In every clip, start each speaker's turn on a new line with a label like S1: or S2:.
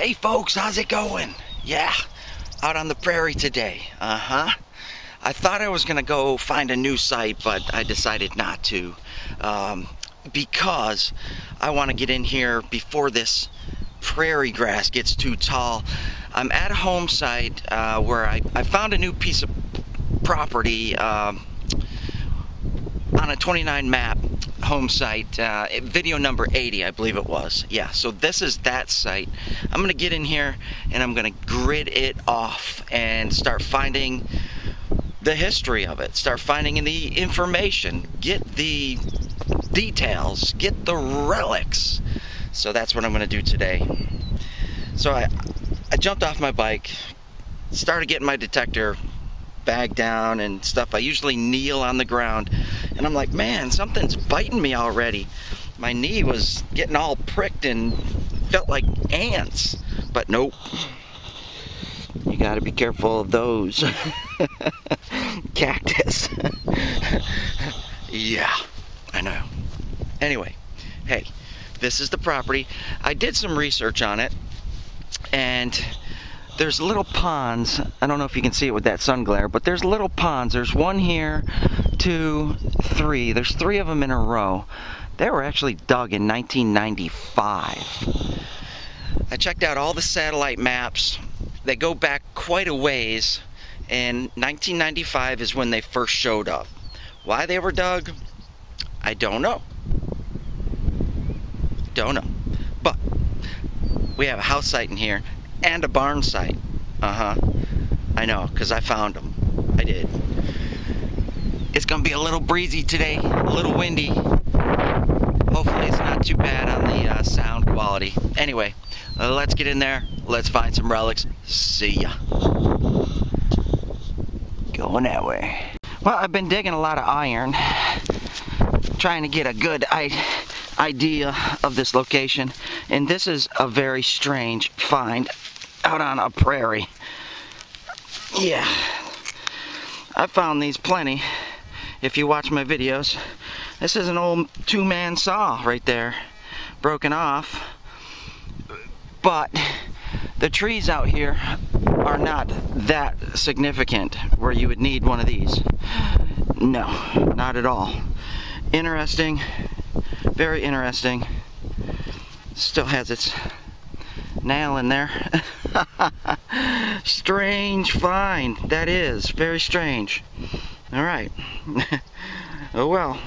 S1: Hey folks, how's it going? Yeah, out on the prairie today. I thought I was gonna go find a new site, but I decided not to because I want to get in here before this prairie grass gets too tall. I'm at a home site where I found a new piece of property on a 29 map home site, video number 80 I believe it was. Yeah, so this is that site. I'm gonna get in here and I'm gonna grid it off and start finding the history of it, start finding the information, get the details, get the relics. So that's what I'm gonna do today. So I jumped off my bike, started getting my detector bag down and stuff. I usually kneel on the ground and I'm like, man, something's biting me already. My knee was getting all pricked and felt like ants, but nope. You gotta be careful of those. Cactus. Yeah, I know. Anyway, hey, this is the property. I did some research on it, and there's little ponds. I don't know if you can see it with that sun glare, but there's little ponds. There's one here, 2, 3. There's 3 of them in a row. They were actually dug in 1995. I checked out all the satellite maps. They go back quite a ways, and 1995 is when they first showed up. Why they were dug, I don't know. Don't know. But we have a house site in here and a barn site. I know, because I found them. I did. It's gonna be a little breezy today, a little windy. Hopefully it's not too bad on the sound quality. Anyway, let's get in there. Let's find some relics. See ya. Going that way. Well, I've been digging a lot of iron, trying to get a good idea of this location, and this is a very strange find out on a prairie. Yeah, I found these plenty. If you watch my videos, this is an old 2-man saw right there, broken off. But the trees out here are not that significant where you would need one of these. No, not at all. Interesting, very interesting. Still has its nail in there. Strange find, that is, very strange. All right. Oh well,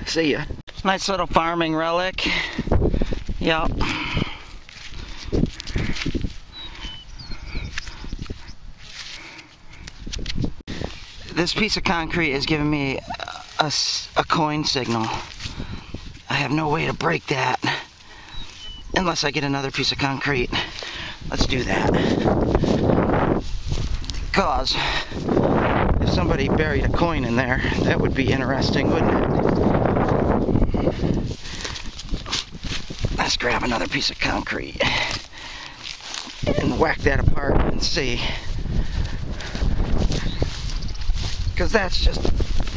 S1: see ya. Nice little farming relic. Yup. This piece of concrete is giving me a coin signal. I have no way to break that unless I get another piece of concrete. Let's do that. Because if somebody buried a coin in there, that would be interesting, wouldn't it? Let's grab another piece of concrete and whack that apart and see. Because that's just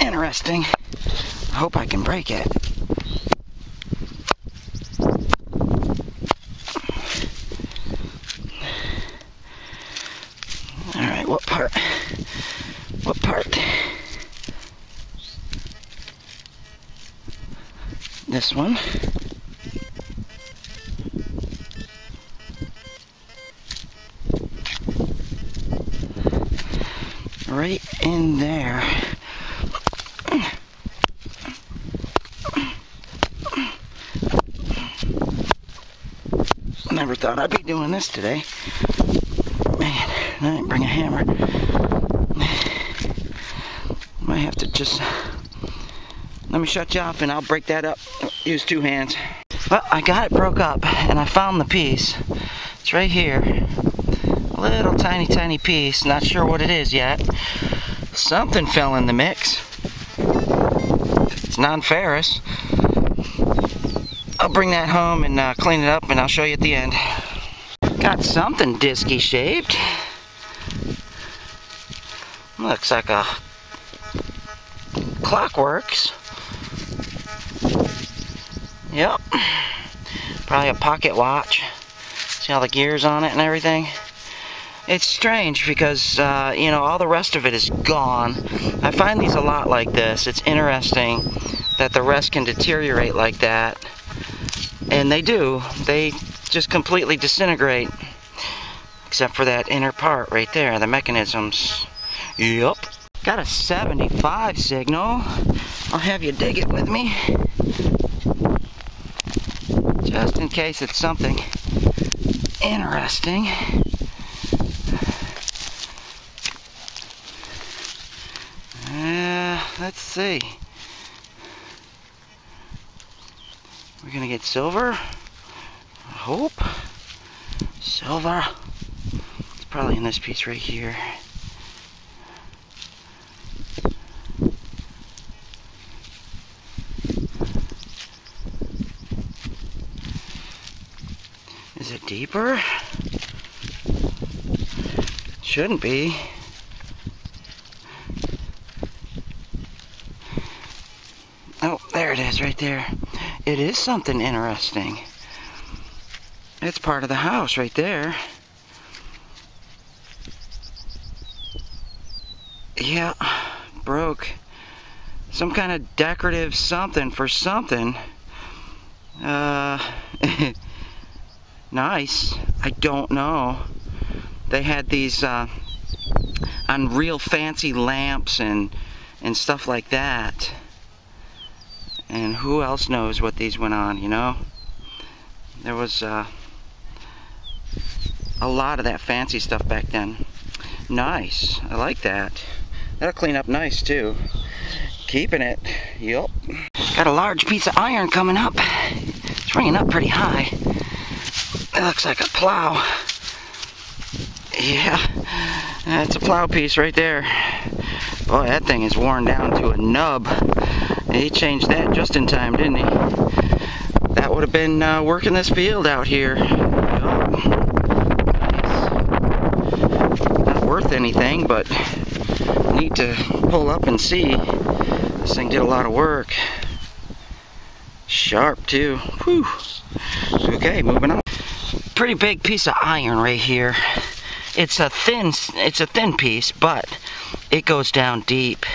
S1: interesting. I hope I can break it. Alright, what part? What part? This one. Right in there. Never thought I'd be doing this today. Man, I didn't bring a hammer. Might have to just... Let me shut you off and I'll break that up. Use 2 hands. Well, I got it broke up and I found the piece. It's right here. A little tiny piece. Not sure what it is yet. Something fell in the mix. It's non-ferrous. I'll bring that home and clean it up and I'll show you at the end. Got something disky shaped. Looks like a clockworks. Yep. Probably a pocket watch. See all the gears on it and everything? It's strange because, you know, all the rest of it is gone. I find these a lot like this. It's interesting that the rest can deteriorate like that. And they do. They just completely disintegrate. Except for that inner part right there, the mechanisms. Yup. Got a 75 signal. I'll have you dig it with me. Just in case it's something interesting. Let's see. We're gonna get silver. I hope. Silver. It's probably in this piece right here. Is it deeper? Shouldn't be. Oh, there it is right there. It is something interesting. It's part of the house right there. Yeah, broke. Some kind of decorative something for something. Nice. I don't know. They had these on real fancy lamps and stuff like that. And who else knows what these went on, you know? There was a lot of that fancy stuff back then. Nice. I like that. That'll clean up nice too. Keeping it. Yup. Got a large piece of iron coming up. It's ringing up pretty high. It looks like a plow. Yeah, that's a plow piece right there. Boy, that thing is worn down to a nub. He changed that just in time, didn't he? That would have been working this field out here. Oh, nice. Not worth anything, but neat to pull up and see. This thing did a lot of work. Sharp too. Whew. Okay, moving on. Pretty big piece of iron right here. It's a thin piece, but it goes down deep.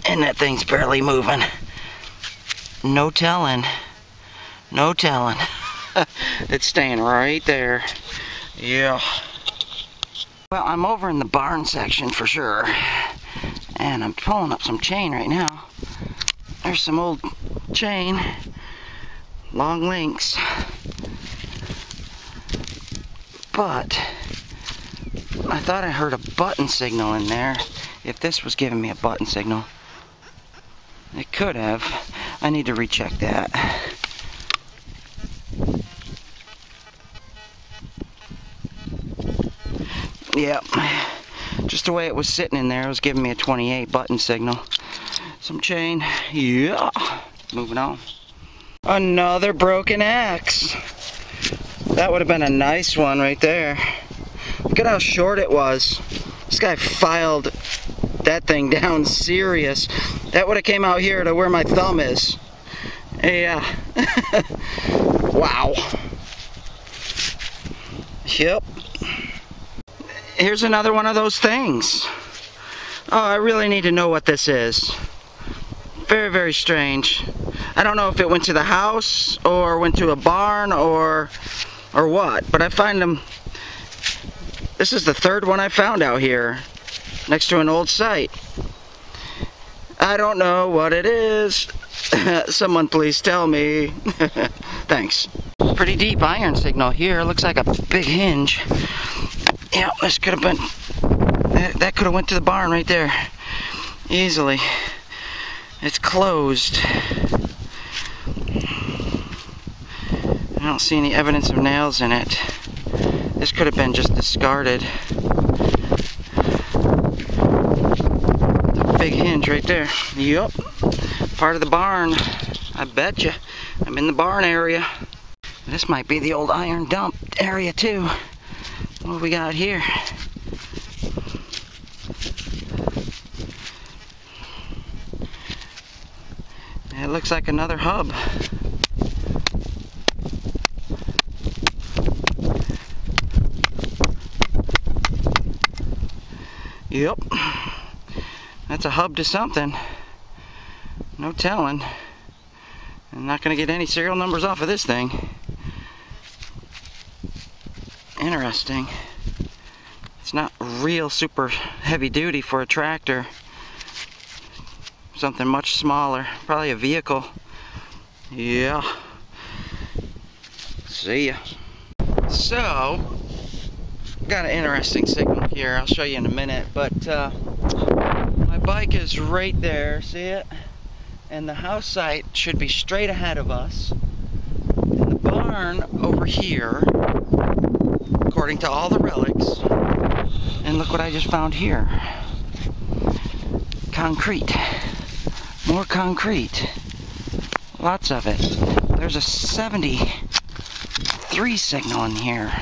S1: And that thing's barely moving. No telling. No telling. It's staying right there. Yeah. Well, I'm over in the barn section for sure. And I'm pulling up some chain right now. There's some old chain. Long links. But I thought I heard a button signal in there. If this was giving me a button signal. It could have. I need to recheck that. Yep. Just the way it was sitting in there, it was giving me a 28 button signal. Some chain. Yeah. Moving on. Another broken axe. That would have been a nice one right there. Look at how short it was. This guy filed that thing down serious. That would have came out here to where my thumb is. Yeah. Wow. Yep. Here's another one of those things. Oh, I really need to know what this is. Very, very strange. I don't know if it went to the house or went to a barn or what, but I find them. This is the third one I found out here next to an old site. I don't know what it is. Someone please tell me. Thanks. Pretty deep iron signal here. Looks like a big hinge. Yeah, this could have been, that could have went to the barn right there. Easily. It's closed. I don't see any evidence of nails in it. This could have been just discarded. The big hinge right there. Yup. Part of the barn. I betcha. I'm in the barn area. This might be the old iron dump area too. What do we got here? It looks like another hub. Yep. That's a hub to something. No telling. I'm not going to get any serial numbers off of this thing. Interesting. It's not real super heavy duty for a tractor. Something much smaller. Probably a vehicle. Yeah. See ya. So, got an interesting signal here. I'll show you in a minute. But my bike is right there. See it? And the house site should be straight ahead of us. And the barn over here, according to all the relics. And look what I just found here. Concrete. More concrete. Lots of it. There's a 73 signal in here.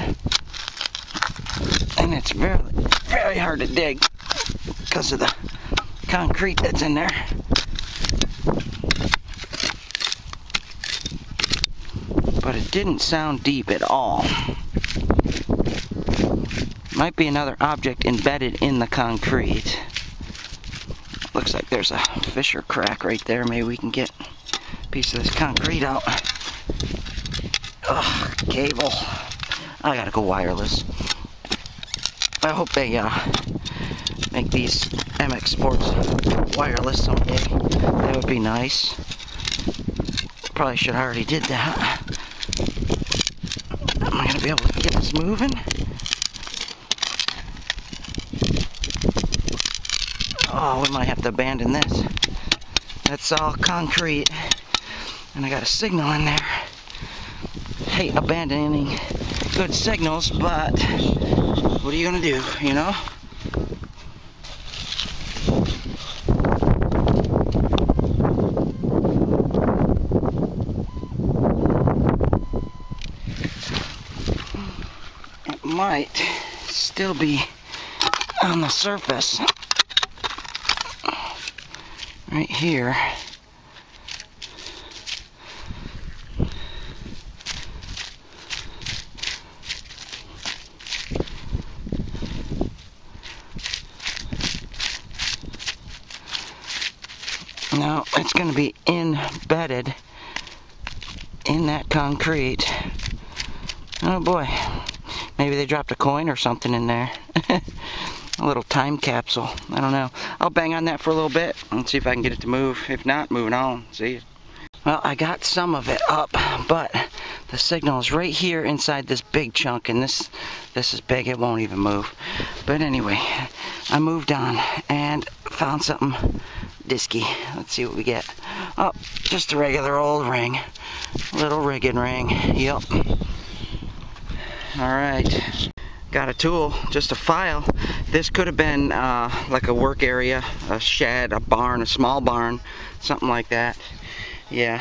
S1: And it's very, very hard to dig because of the concrete that's in there. But it didn't sound deep at all. Might be another object embedded in the concrete. Looks like there's a fissure crack right there. Maybe we can get a piece of this concrete out. Ugh, cable. I gotta go wireless. I hope they make these MX Sports wireless someday. That would be nice. Probably should have already did that. Am I gonna be able to get this moving? Oh, we might have to abandon this. That's all concrete. And I got a signal in there. Hate abandoning good signals, but what are you gonna do, you know? It might still be on the surface. Right here. Now it's going to be embedded in that concrete. Oh boy. Maybe they dropped a coin or something in there. A little time capsule. I don't know. I'll bang on that for a little bit and see if I can get it to move. If not, moving on. See? Well, I got some of it up, but the signal is right here inside this big chunk, and this is big. It won't even move. But anyway, I moved on and found something disky. Let's see what we get. Oh, just a regular old ring. Little rigging ring. Yep. Alright. Got a tool, just a file. This could have been like a work area, a shed, a barn, a small barn, something like that. Yeah,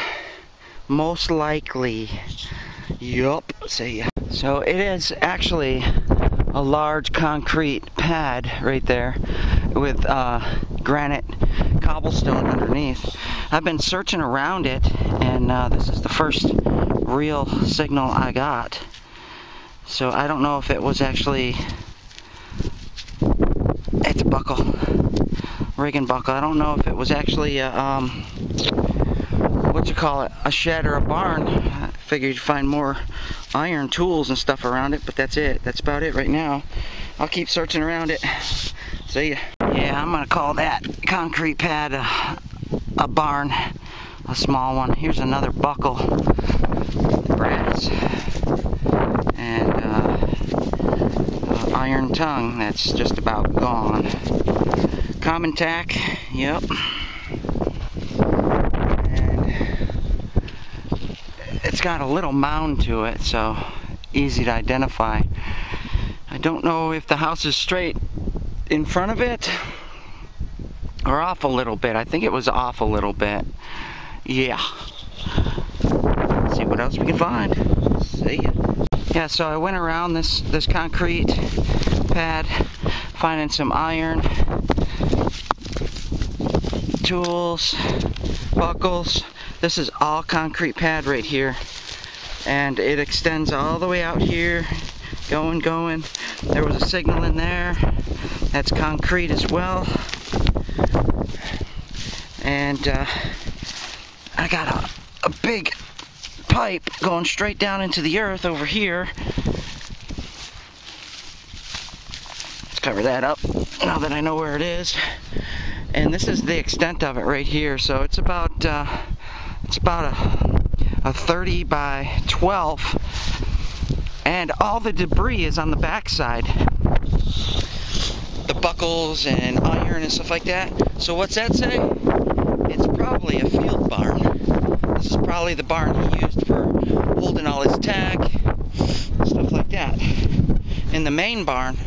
S1: most likely. Yup, see ya. So it is actually a large concrete pad right there with granite cobblestone underneath. I've been searching around it, and this is the first real signal I got. So I don't know if it was actually, it's a buckle, rigging buckle. I don't know if it was actually a, a shed or a barn. I figured you'd find more iron tools and stuff around it, but that's it. That's about it right now. I'll keep searching around it. See ya. Yeah, I'm gonna call that concrete pad a barn, a small one. Here's another buckle, brass. And iron tongue that's just about gone. Common tack, yep. And it's got a little mound to it, so easy to identify. I don't know if the house is straight in front of it or off a little bit. I think it was off a little bit. Yeah. Let's see what else we can find. See ya. Yeah, so I went around this concrete pad, finding some iron, tools, buckles. This is all concrete pad right here, and it extends all the way out here going. There was a signal in there. That's concrete as well. And I got a big pipe going straight down into the earth over here. Let's cover that up now that I know where it is. And this is the extent of it right here. So it's about a 30 by 12, and all the debris is on the back side. The buckles and iron and stuff like that. So what's that say? It's probably a field barn. This is probably the barn he used for holding all his tag, stuff like that. In the main barn,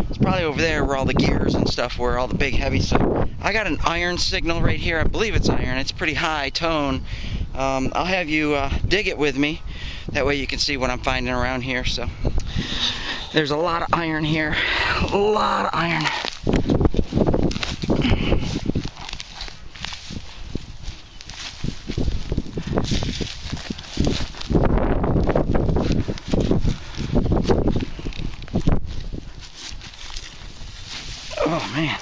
S1: it's probably over there where all the gears and stuff were, all the big heavy stuff. I got an iron signal right here. I believe it's iron. It's pretty high tone. I'll have you dig it with me. That way you can see what I'm finding around here. So there's a lot of iron here. A lot of iron. Oh man.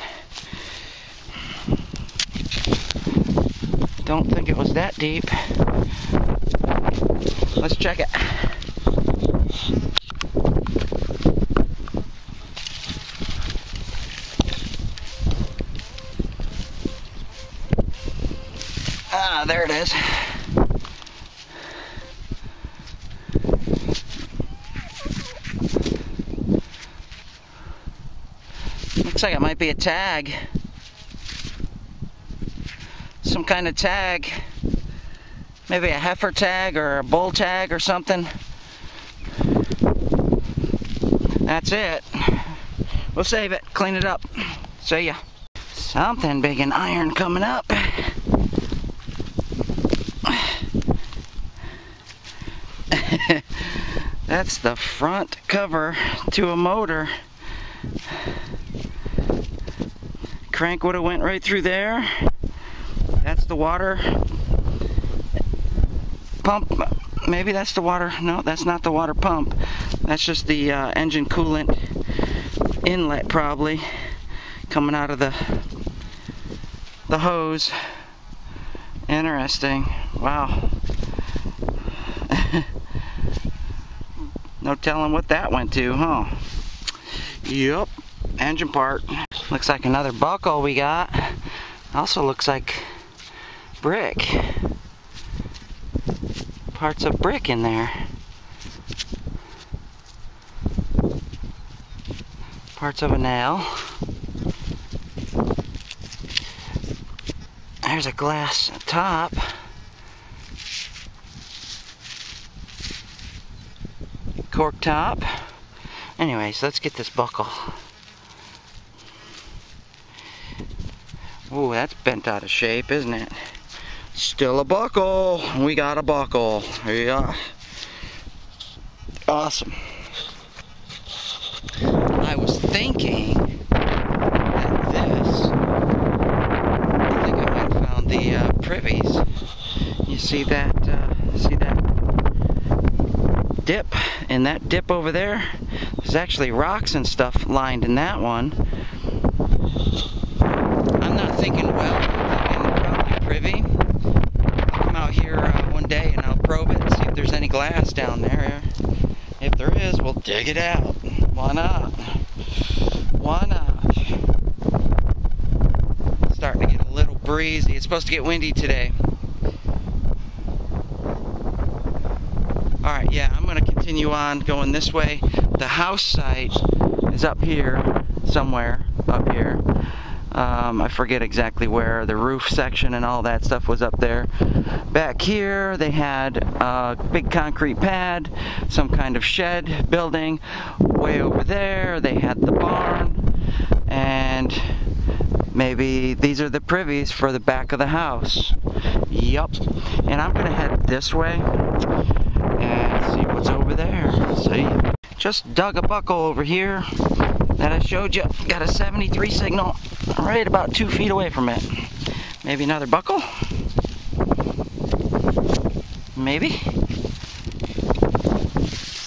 S1: Don't think it was that deep. Let's check it. Ah, there it is. Looks like it might be a tag. Some kind of tag. Maybe a heifer tag or a bull tag or something. That's it. We'll save it, clean it up. See ya. Something big and iron coming up. That's the front cover to a motor. Crank would have went right through there. That's the water pump. Maybe that's the water. No, that's not the water pump. That's just the engine coolant inlet, probably coming out of the hose. Interesting. Wow. No telling what that went to, huh? Yup. Engine part. Looks like another buckle we got. Also looks like brick. Parts of brick in there. Parts of a nail. There's a glass top. Cork top. Anyways, let's get this buckle. Ooh, that's bent out of shape, isn't it? Still a buckle. We got a buckle. Yeah. Awesome. I was thinking that this, I think I might have found the privies. You see that dip? And that dip over there, there's actually rocks and stuff lined in that one. I'm not thinking well, I'm thinking probably privy. I'll come out here one day and I'll probe it and see if there's any glass down there. If there is, we'll dig it out. Why not? Why not? It's starting to get a little breezy. It's supposed to get windy today. Alright, yeah, I'm going to continue on going this way. The house site is up here, somewhere up here. I forget exactly where. The roof section and all that stuff was up there. Back here they had a big concrete pad, some kind of shed building. Way over there they had the barn, and maybe these are the privies for the back of the house. Yup. And I'm gonna head this way and see what's over there. See? Just dug a buckle over here that I showed you. Got a 73 signal right about 2 feet away from it. Maybe another buckle? Maybe.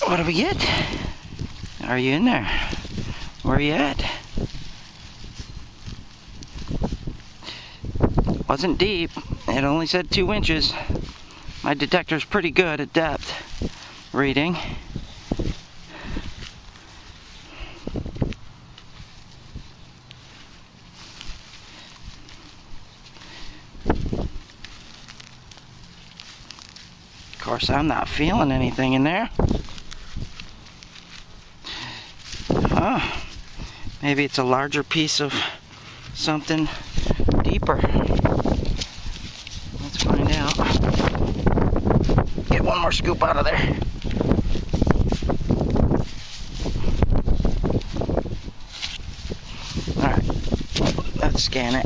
S1: What do we get? Are you in there? Where are you at? Wasn't deep. It only said 2 inches. My detector's pretty good at depth reading. Of course, I'm not feeling anything in there. Huh. Maybe it's a larger piece of something deeper. Let's find out. Get one more scoop out of there. Alright, let's scan it.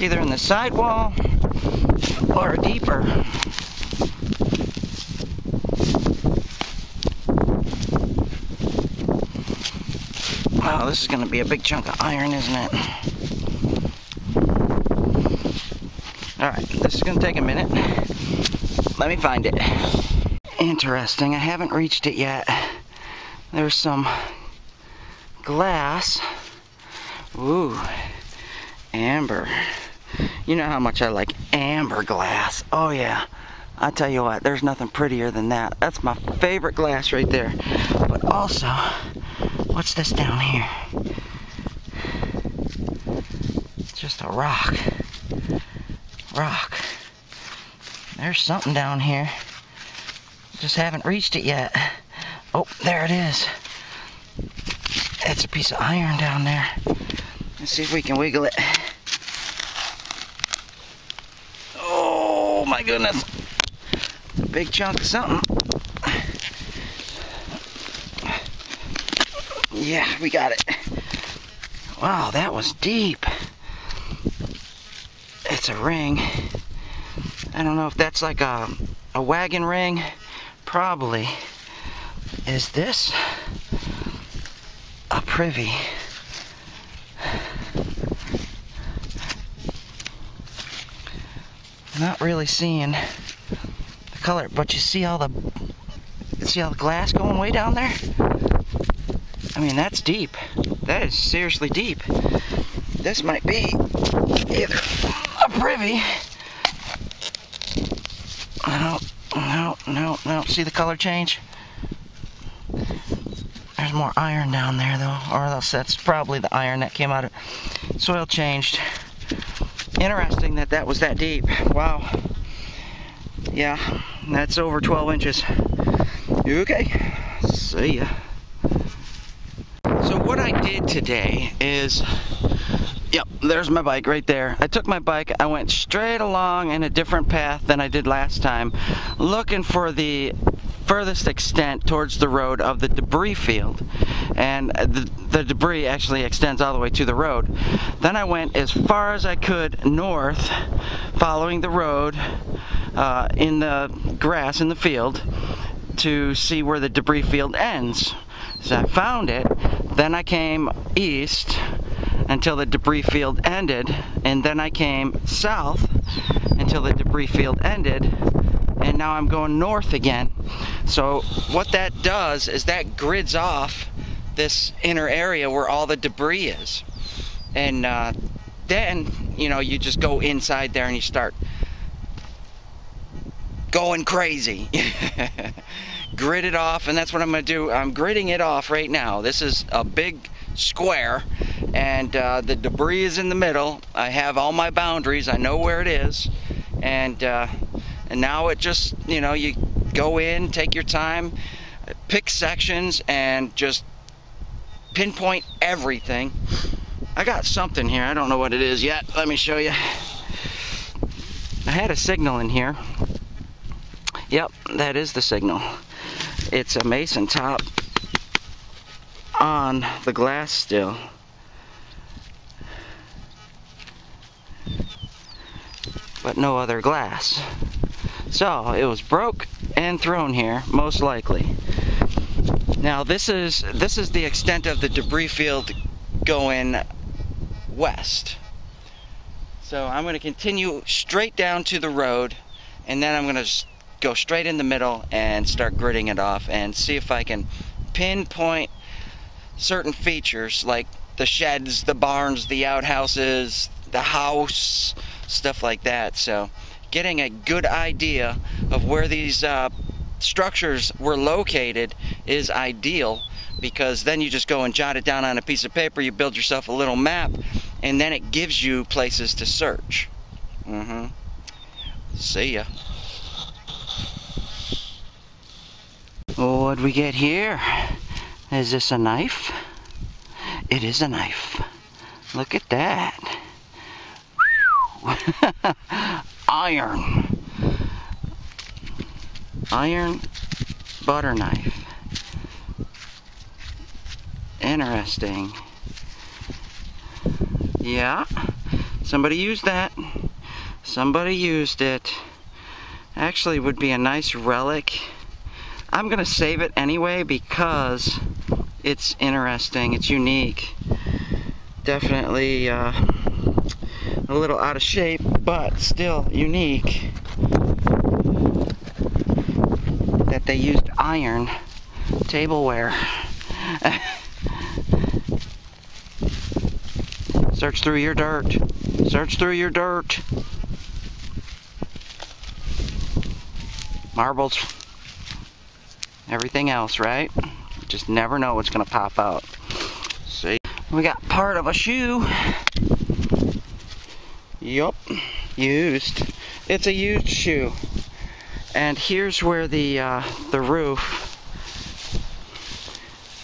S1: Either in the sidewall or deeper. Wow, this is going to be a big chunk of iron, isn't it? Alright, this is going to take a minute. Let me find it. Interesting, I haven't reached it yet. There's some glass. Ooh, amber. You know how much I like amber glass. Oh yeah, I tell you what, there's nothing prettier than that. That's my favorite glass right there. But also, what's this down here? It's just a rock. Rock. There's something down here. Just haven't reached it yet. Oh, there it is. It's a piece of iron down there. Let's see if we can wiggle it. Oh my goodness. It's a big chunk of something. Yeah, we got it. Wow, that was deep. It's a ring. I don't know if that's like a wagon ring. Probably. Is this a privy? Not really seeing the color, but you see all the glass going way down there? I mean, that's deep. That is seriously deep. This might be either a privy. No. See the color change? There's more iron down there, though. Or else that's probably the iron that came out of soil changed. Interesting that was that deep. Wow. Yeah, that's over 12 inches. Okay, see ya. So what I did today is, yep, there's my bike right there. I took my bike, I went straight along in a different path than I did last time, looking for the furthest extent towards the road of the debris field. And the debris actually extends all the way to the road. Then I went as far as I could north, following the road in the grass in the field to see where the debris field ends. So I found it. Then I came east until the debris field ended, and then I came south until the debris field ended, and now I'm going north again. So what that does is that grids off this inner area where all the debris is, and then you just go inside there and you start going crazy. Grid it off, and that's what I'm going to do. I'm gridding it off right now. This is a big square, and the debris is in the middle. I have all my boundaries. I know where it is, and now it just, you go in, take your time, pick sections, and just pinpoint everything. I got something here. I don't know what it is yet. Let me show you. I had a signal in here. Yep, that is the signal. It's a mason top on the glass still. But no other glass. So it was broke and thrown here, most likely. Now this is the extent of the debris field going west. So I'm going to continue straight down to the road, and then I'm going to go straight in the middle and start gridding it off and see if I can pinpoint certain features like the sheds, the barns, the outhouses, the house, stuff like that. So getting a good idea of where these structures were located is ideal, because then you just go and jot it down on a piece of paper, you build yourself a little map, and then it gives you places to search. See ya. What'd we get here? Is this a knife? It is a knife. Look at that. Iron. Iron butter knife. Interesting. Yeah, somebody used that. Somebody used it. Actually, would be a nice relic. I'm gonna save it anyway because it's interesting. It's unique. Definitely a little out of shape, but still unique. That they used iron tableware. Search through your dirt. Search through your dirt. Marbles. Everything else, right? Just never know what's gonna pop out. See? We got part of a shoe. Yup. Used. It's a used shoe. And here's where the roof.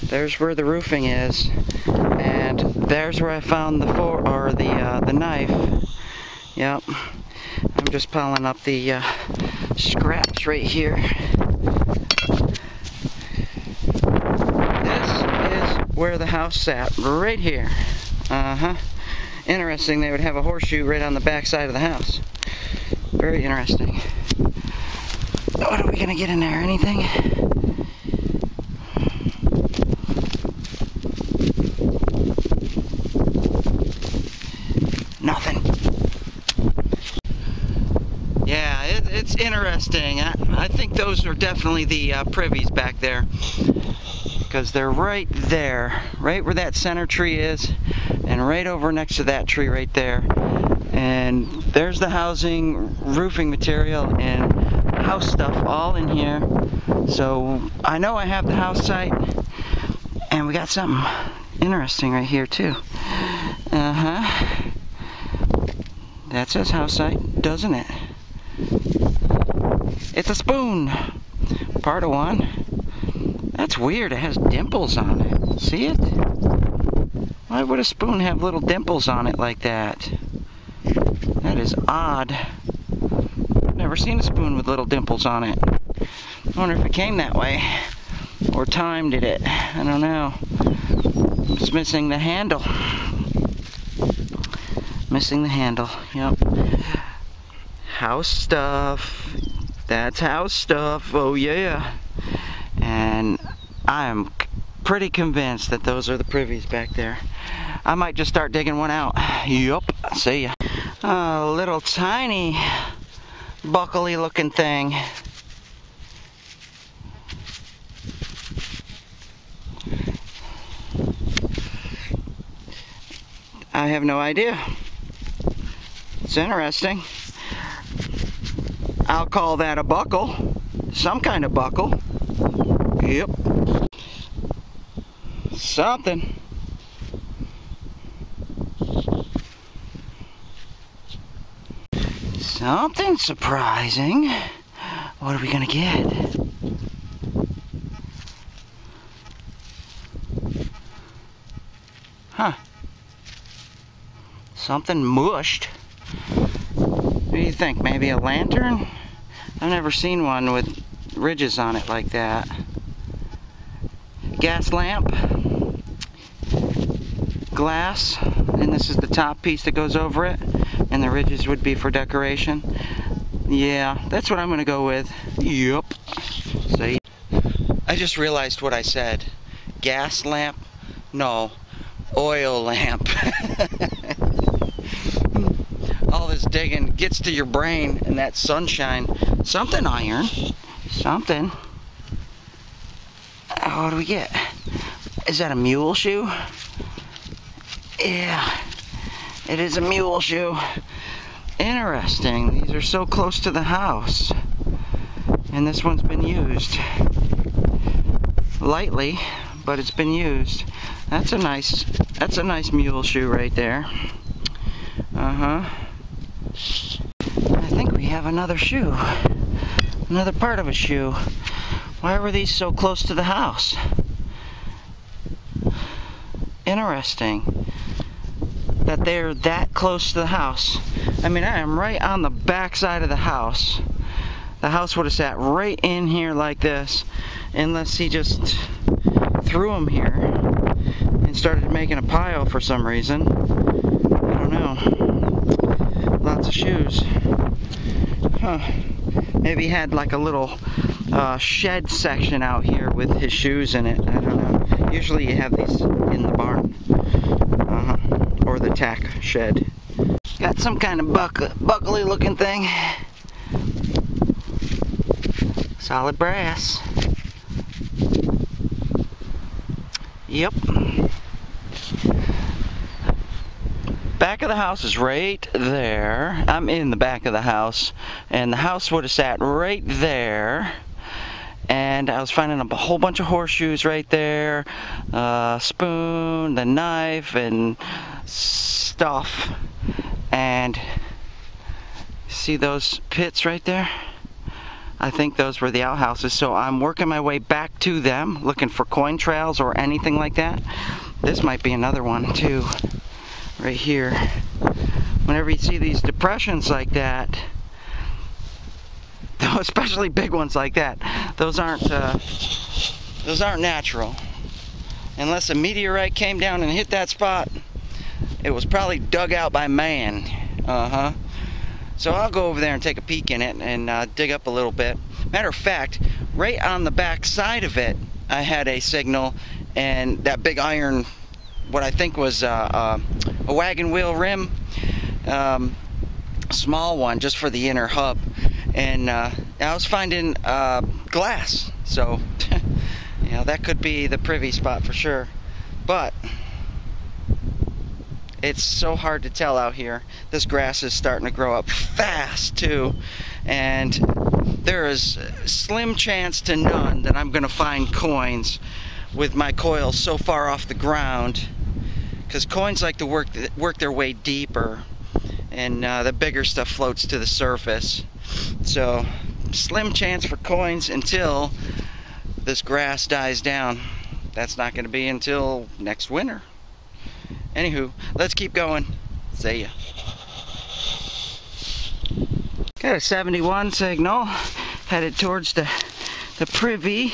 S1: There's where the roofing is. And there's where I found the knife. Yep. I'm just piling up the scraps right here. This is where the house sat, right here. Interesting, they would have a horseshoe right on the back side of the house. Very interesting. What are we gonna get in there? Anything? Nothing. Yeah, it's interesting. I think those are definitely the privies back there, because they're right there, right where that center tree is, and right over next to that tree right there. And there's the housing, roofing material, and house stuff all in here. So I know I have the house site, and we got something interesting right here too. That says house site, doesn't it? It's a spoon. Part of one. That's weird, it has dimples on it. See it? Why would a spoon have little dimples on it like that? That is odd. I've never seen a spoon with little dimples on it. I wonder if it came that way. Or time did it. I don't know. It's missing the handle. Missing the handle, yep. House stuff. That's house stuff, oh yeah. And I am pretty convinced that those are the privies back there. I might just start digging one out. Yup, see ya. A little tiny buckly looking thing. I have no idea. It's interesting. I'll call that a buckle. Some kind of buckle. Yep. Something. Something surprising. What are we gonna get? Huh. Something mushed. What do you think? Maybe a lantern? I've never seen one with ridges on it like that. Gas lamp. Glass. And this is the top piece that goes over it. And the ridges would be for decoration. Yeah, that's what I'm gonna go with. Yup. See? I just realized what I said. Gas lamp? No. Oil lamp. All this digging gets to your brain and that sunshine. Something iron. Something. What do we get? Is that a mule shoe? Yeah. It is a mule shoe. Interesting. These are so close to the house. And this one's been used. Lightly, but it's been used. That's a nice mule shoe right there. Uh-huh. I think we have another shoe. Another part of a shoe. Why were these so close to the house? Interesting that they're that close to the house. I mean, I am right on the back side of the house. The house would have sat right in here like this, unless he just threw them here and started making a pile for some reason. I don't know. Lots of shoes. Huh. Maybe he had like a little shed section out here with his shoes in it. I don't know. Usually you have these in the barn. Or the tack shed. Got some kind of buckly looking thing. Solid brass. Yep. Back of the house is right there. I'm in the back of the house, and the house would have sat right there. And I was finding a whole bunch of horseshoes right there, spoon, the knife, and stuff. And see those pits right there? I think those were the outhouses. So I'm working my way back to them, looking for coin trails or anything like that. This might be another one too, right here. Whenever you see these depressions like that, especially big ones like that, those aren't natural. Unless a meteorite came down and hit that spot, it was probably dug out by man. So I'll go over there and take a peek in it and dig up a little bit. Matter of fact, right on the back side of it, I had a signal, and that big iron, what I think was a wagon wheel rim, small one just for the inner hub. And I was finding glass, so you know, that could be the privy spot for sure. But it's so hard to tell out here. This grass is starting to grow up fast too, and there is slim chance to none that I'm gonna find coins with my coils so far off the ground, because coins like to work their way deeper, and the bigger stuff floats to the surface. So slim chance for coins until this grass dies down. That's not going to be until next winter. Anywho, let's keep going. See ya. Got a 71 signal headed towards the privy.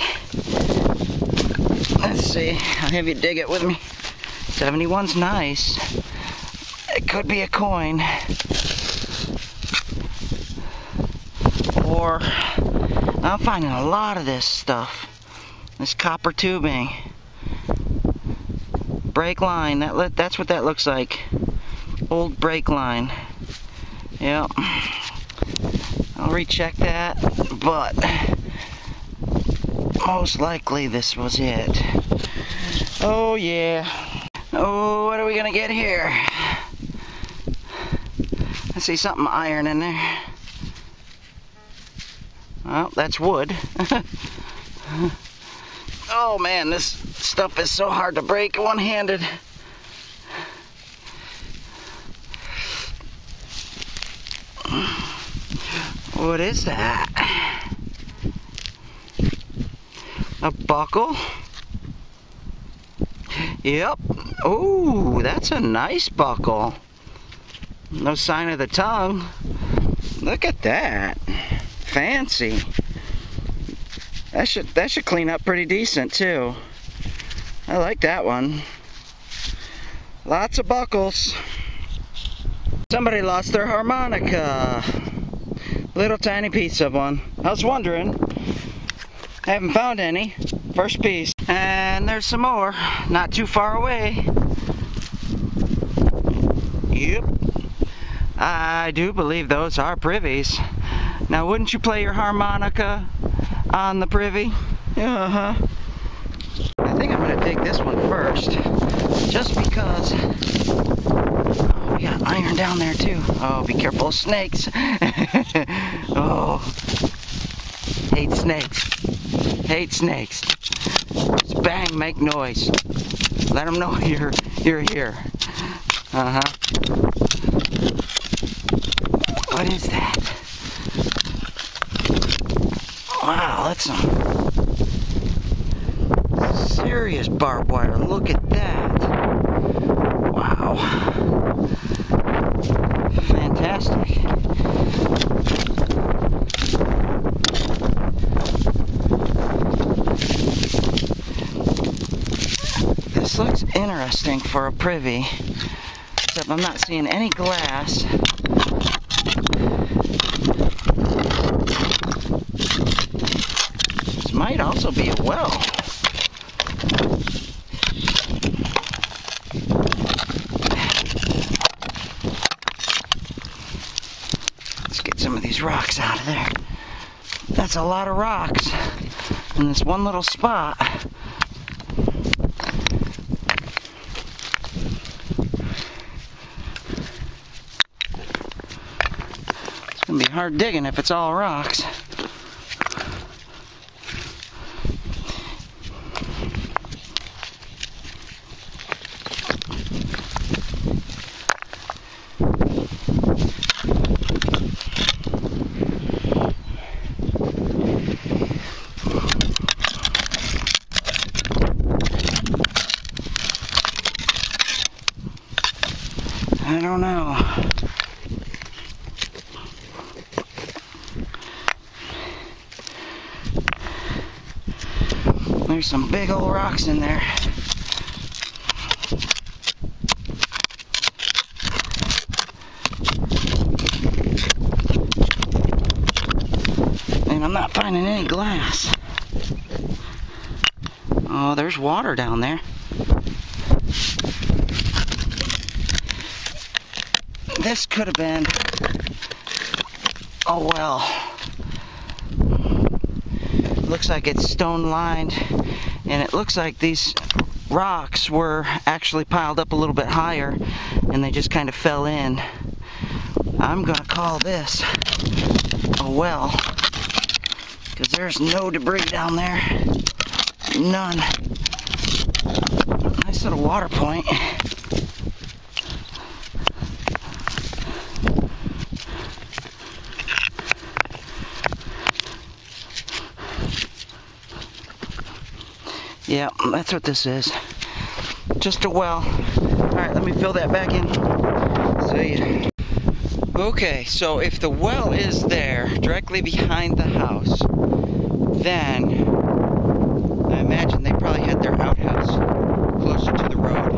S1: Let's see, I'll have you dig it with me. 71's nice. It could be a coin. Or I'm finding a lot of this stuff. This copper tubing. Brake line, that's what that looks like. Old brake line. Yep. I'll recheck that, but most likely this was it. Oh yeah. Oh, what are we gonna get here? I see something iron in there. Well, that's wood. Oh man, this stuff is so hard to break one-handed. What is that? A buckle? Yep. Oh, that's a nice buckle. No sign of the tongue. Look at that. Fancy. That should clean up pretty decent too. I like that one. Lots of buckles. Somebody lost their harmonica. Little tiny piece of one. I was wondering. Haven't found any. First piece. And there's some more. Not too far away. Yep. I do believe those are privies. Now, wouldn't you play your harmonica on the privy? Uh-huh. I think I'm going to dig this one first. Just because... Oh, we got iron down there, too. Oh, be careful of snakes. Oh. Hate snakes. Hate snakes. Just bang, make noise. Let them know you're here. Uh-huh. What is that? Wow, that's some serious barbed wire. Look at that. Wow. Fantastic. This looks interesting for a privy, except I'm not seeing any glass. This might also be a well. Let's get some of these rocks out of there. That's a lot of rocks in this one little spot. It's gonna be hard digging if it's all rocks. I don't know. There's some big old rocks in there. And I'm not finding any glass. Oh, there's water down there. This could have been a well. Looks like it's stone lined, and it looks like these rocks were actually piled up a little bit higher and they just kind of fell in. I'm gonna call this a well, because there's no debris down there. None. Nice little water point. Yeah, that's what this is. Just a well. Alright, let me fill that back in. See ya. Okay, so if the well is there, directly behind the house, then I imagine they probably had their outhouse closer to the road.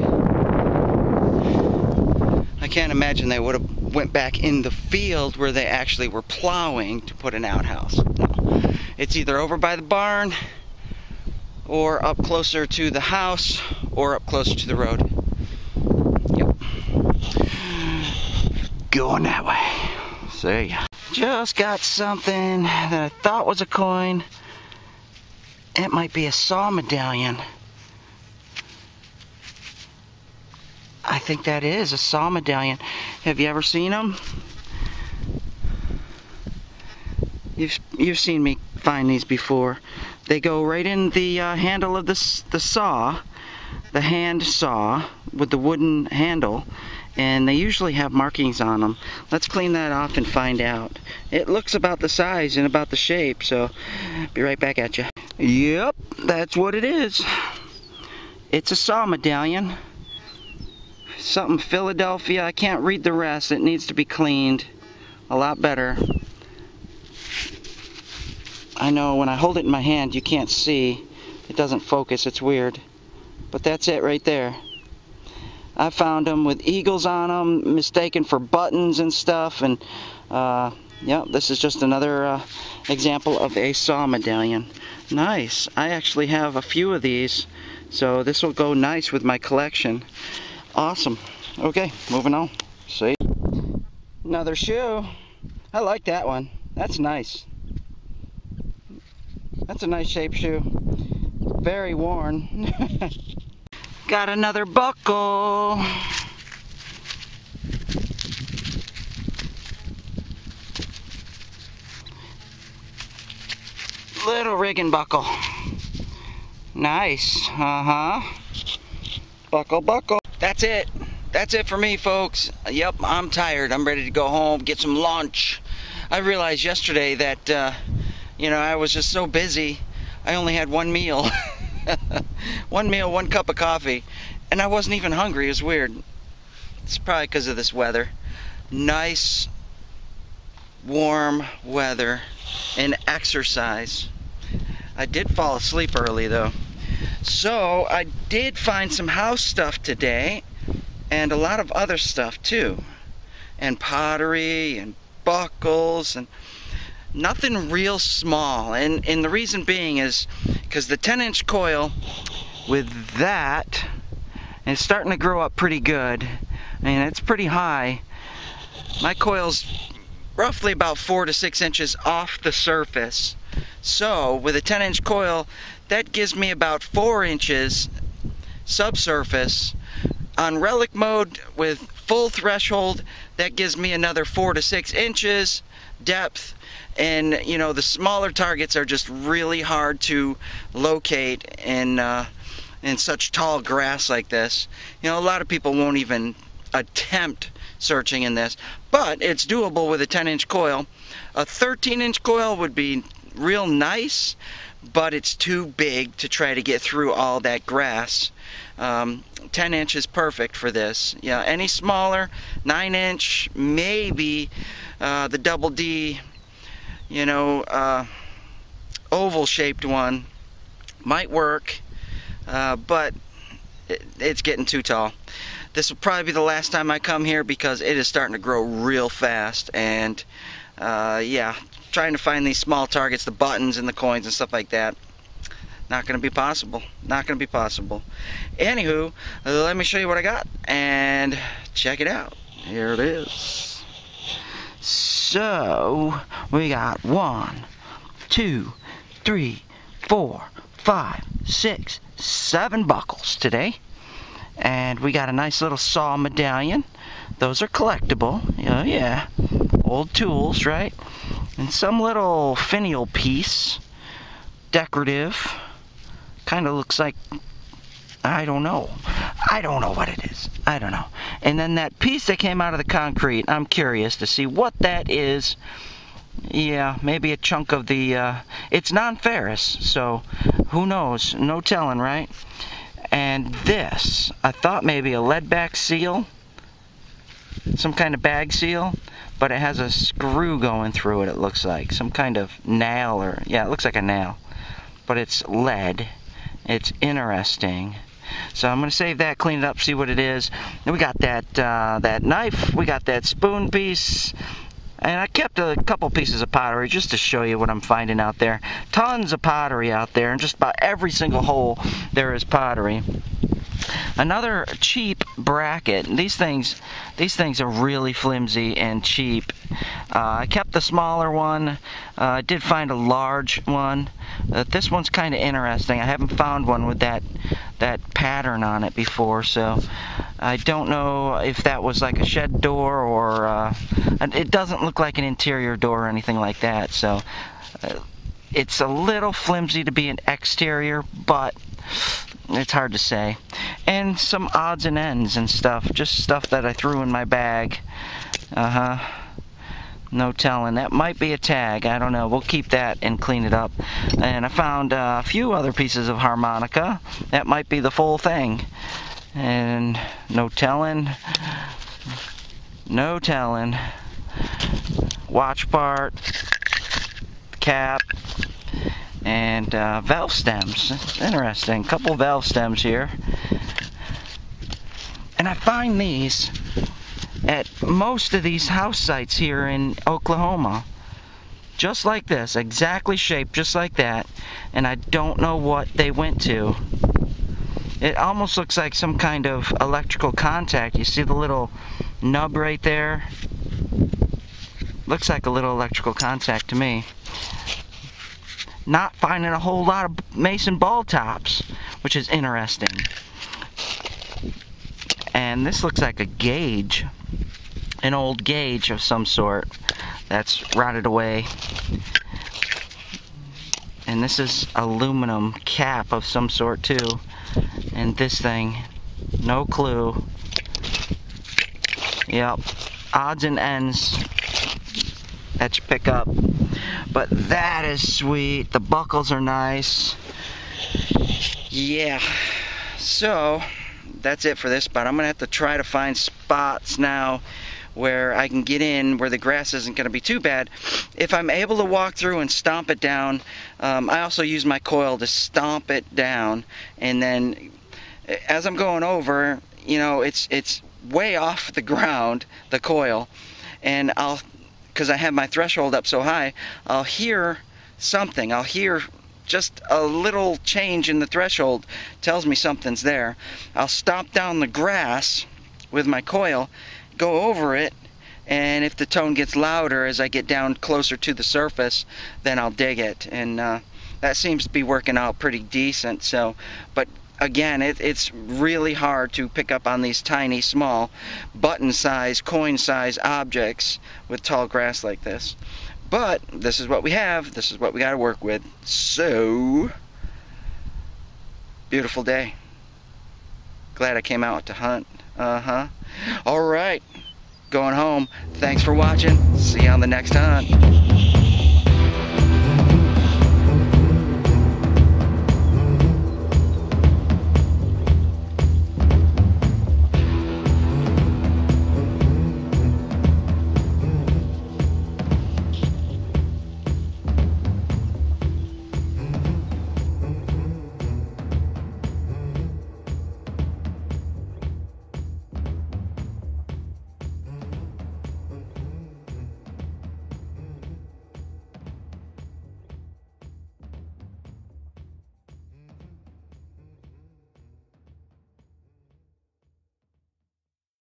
S1: I can't imagine they would have went back in the field where they actually were plowing to put an outhouse. No. It's either over by the barn, or up closer to the house, or up closer to the road. Yep. Going that way. See ya. Just got something that I thought was a coin. It might be a saw medallion. I think that is a saw medallion. Have you ever seen them? You've seen me find these before. They go right in the handle of the saw, the hand saw with the wooden handle, and they usually have markings on them. Let's clean that off and find out. It looks about the size and about the shape, so be right back at you. Yep, that's what it is. It's a saw medallion. Something Philadelphia. I can't read the rest. It needs to be cleaned a lot better. I know when I hold it in my hand you can't see. It doesn't focus, it's weird. But that's it right there. I found them with eagles on them, mistaken for buttons and stuff, and Yep, this is just another example of a saw medallion. Nice. I actually have a few of these, so this will go nice with my collection. Awesome. Okay, moving on. See? Another shoe. I like that one. That's nice. That's a nice shaped shoe. Very worn. Got another buckle. Little rigging buckle. Nice. Buckle, buckle. That's it. That's it for me, folks. Yep, I'm tired. I'm ready to go home, get some lunch. I realized yesterday that, you know, I was just so busy. I only had one meal. One meal, one cup of coffee. And I wasn't even hungry. It was weird. It's probably because of this weather. Nice, warm weather and exercise. I did fall asleep early though. So I did find some house stuff today and a lot of other stuff too. And pottery and buckles and nothing real small. And the reason being is because the 10-inch coil with that is starting to grow up pretty good. I mean, it's pretty high. My coil's roughly about 4 to 6 inches off the surface. So with a 10-inch coil, that gives me about 4 inches subsurface. On relic mode with full threshold, that gives me another 4 to 6 inches depth. And you know, the smaller targets are just really hard to locate in such tall grass like this. You know, a lot of people won't even attempt searching in this, but it's doable with a 10-inch coil. A 13-inch coil would be real nice, but it's too big to try to get through all that grass. 10-inch is perfect for this. Yeah, any smaller, 9-inch, maybe the double D, you know, oval-shaped one might work, but it's getting too tall. This will probably be the last time I come here because it is starting to grow real fast, and yeah, trying to find these small targets, the buttons and the coins and stuff like that, not going to be possible. Not going to be possible. Anywho, let me show you what I got and check it out. Here it is. So we got 1, 2, 3, 4, 5, 6, 7 buckles today. And we got a nice little saw medallion. Those are collectible. Yeah. Old tools, right? And some little finial piece. Decorative. Kind of looks like, I don't know. I don't know what it is. I don't know. And then that piece that came out of the concrete, I'm curious to see what that is. Yeah, maybe a chunk of the, it's non-ferrous, so who knows? No telling, right? And this, I thought maybe a lead back seal, some kind of bag seal, but it has a screw going through it, it looks like. Some kind of nail, or, yeah, it looks like a nail. But it's lead. It's interesting. So I'm going to save that, clean it up, see what it is. Then we got that, that knife, we got that spoon piece. And I kept a couple pieces of pottery just to show you what I'm finding out there. Tons of pottery out there, and just about every single hole there is pottery. Another cheap bracket. These things are really flimsy and cheap. I kept the smaller one. I did find a large one. This one's kind of interesting. I haven't found one with that pattern on it before, so I don't know if that was like a shed door or it doesn't look like an interior door or anything like that. So it's a little flimsy to be an exterior, but it's hard to say. And some odds and ends and stuff, just stuff that I threw in my bag. No telling. That might be a tag. I don't know. We'll keep that and clean it up. And I found a few other pieces of harmonica. That might be the full thing. And no telling. No telling. Watch part. Cap. And valve stems. Interesting. Couple valve stems here. And I find these at most of these house sites here in Oklahoma. Just like this, exactly shaped just like that, and I don't know what they went to. It almost looks like some kind of electrical contact. You see the little nub right there? Looks like a little electrical contact to me. Not finding a whole lot of mason ball tops, which is interesting. And this looks like a gauge, an old gauge of some sort that's rotted away. And this is aluminum cap of some sort too. And this thing, no clue. Yep, odds and ends that you pick up. But that is sweet. The buckles are nice. Yeah, so that's it for this spot. I'm gonna have to try to find spots now where I can get in where the grass isn't going to be too bad. If I'm able to walk through and stomp it down, I also use my coil to stomp it down, and then as I'm going over, you know, it's way off the ground, the coil, and because I have my threshold up so high, I'll hear something. I'll hear just a little change in the threshold, tells me something's there. I'll stomp down the grass with my coil, go over it, and if the tone gets louder as I get down closer to the surface, then I'll dig it, and that seems to be working out pretty decent. So, but again, it's really hard to pick up on these tiny, small, button size, coin size objects with tall grass like this. But this is what we have. This is what we got to work with. So, beautiful day. Glad I came out to hunt. Alright, going home. Thanks for watching. See you on the next hunt.